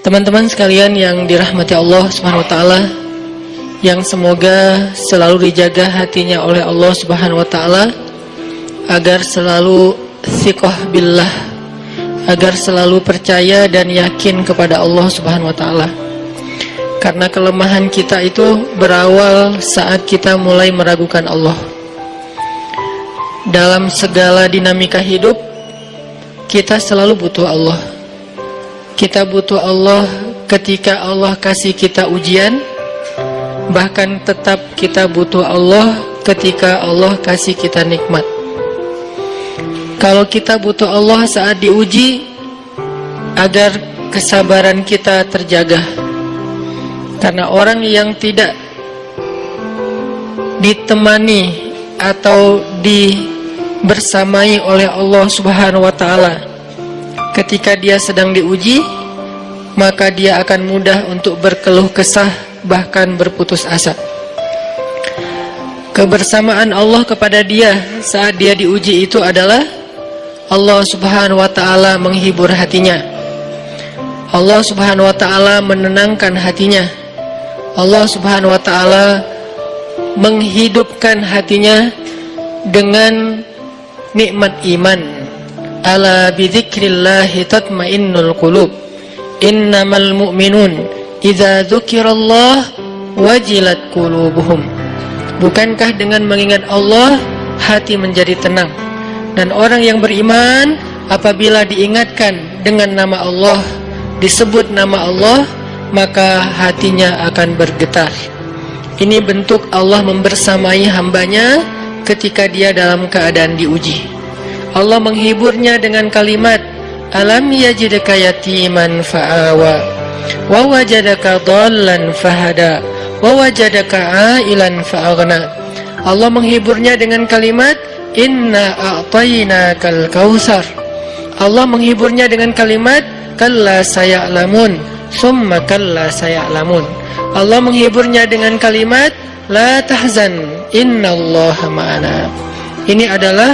Teman-teman sekalian yang dirahmati Allah Subhanahu wa taala, yang semoga selalu dijaga hatinya oleh Allah Subhanahu wa taala agar selalu thiqah billah, agar selalu percaya dan yakin kepada Allah Subhanahu wa taala. Karena kelemahan kita itu berawal saat kita mulai meragukan Allah. Dalam segala dinamika hidup, kita selalu butuh Allah. Kita butuh Allah ketika Allah kasih kita ujian. Bahkan tetap kita butuh Allah ketika Allah kasih kita nikmat. Kalau kita butuh Allah saat diuji, agar kesabaran kita terjaga. Karena orang yang tidak ditemani atau dibersamai oleh Allah Subhanahu wa taala ketika dia sedang diuji, maka dia akan mudah untuk berkeluh kesah, bahkan berputus asa. Kebersamaan Allah kepada dia saat dia diuji itu adalah Allah Subhanahu wa taala menghibur hatinya. Allah Subhanahu wa taala menenangkan hatinya. Allah Subhanahu wa taala menghidupkan hatinya dengan nikmat iman. Ala bidzikrillahi tatmainnul qulub. Innamal mu'minun idza dzukirallah wajilat qulubuhum. Bukankah dengan mengingat Allah hati menjadi tenang? Dan orang yang beriman apabila diingatkan dengan nama Allah, disebut nama Allah, maka hatinya akan bergetar. Ini bentuk Allah membersamai hambanya ketika dia dalam keadaan diuji. Allah menghiburnya dengan kalimat, alam yajidka yatiman fa'awa wa wajadaka dhallan fahada wa wajadaka ailan fa'aghna. Allah menghiburnya dengan kalimat, inna a'tainakal kautsar. Allah menghiburnya dengan kalimat, kalla saya'lamun summa kalla saya'lamun. Allah menghiburnya dengan kalimat, la tahzan innallaha ma'ana. Ini adalah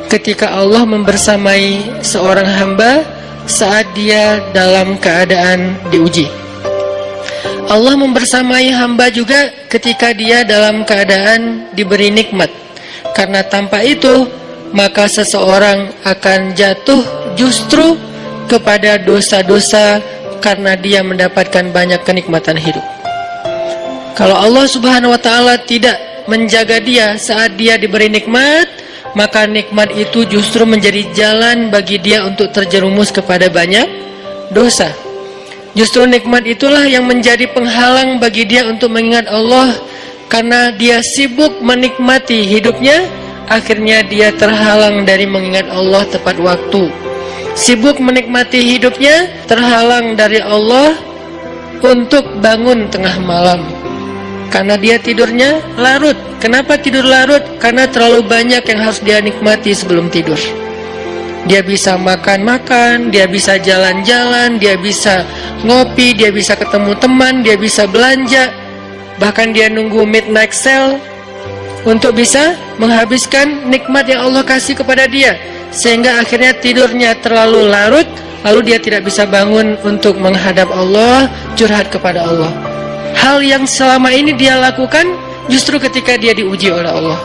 ketika Allah membersamai seorang hamba saat dia dalam keadaan diuji. Allah membersamai hamba juga ketika dia dalam keadaan diberi nikmat. Karena tanpa itu, maka seseorang akan jatuh justru kepada dosa-dosa karena dia mendapatkan banyak kenikmatan hidup. Kalau Allah Subhanahu wa taala tidak menjaga dia saat dia diberi nikmat, maka nikmat itu justru menjadi jalan bagi dia untuk terjerumus kepada banyak dosa. Justru nikmat itulah yang menjadi penghalang bagi dia untuk mengingat Allah. Karena dia sibuk menikmati hidupnya, akhirnya dia terhalang dari mengingat Allah tepat waktu. Sibuk menikmati hidupnya, terhalang dari Allah untuk bangun tengah malam. Karena dia tidurnya larut. Kenapa tidur larut? Karena terlalu banyak yang harus dia nikmati sebelum tidur. Dia bisa makan-makan, dia bisa jalan-jalan, dia bisa ngopi, dia bisa ketemu teman, dia bisa belanja. Bahkan dia nunggu midnight sale untuk bisa menghabiskan nikmat yang Allah kasih kepada dia. Sehingga akhirnya tidurnya terlalu larut, lalu dia tidak bisa bangun untuk menghadap Allah, curhat kepada Allah. Hal yang selama ini dia lakukan justru ketika dia diuji oleh Allah.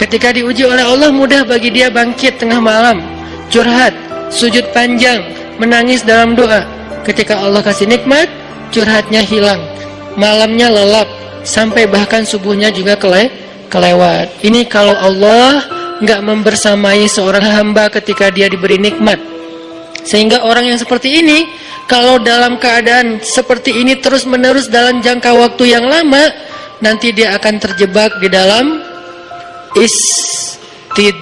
Ketika diuji oleh Allah, mudah bagi dia bangkit tengah malam, curhat, sujud panjang, menangis dalam doa. Ketika Allah kasih nikmat, curhatnya hilang, malamnya lelap, sampai bahkan subuhnya juga kelewat. Ini kalau Allah nggak membersamai seorang hamba ketika dia diberi nikmat. Sehingga orang yang seperti ini, kalau dalam keadaan seperti ini terus-menerus dalam jangka waktu yang lama, nanti dia akan terjebak di dalam istidraj.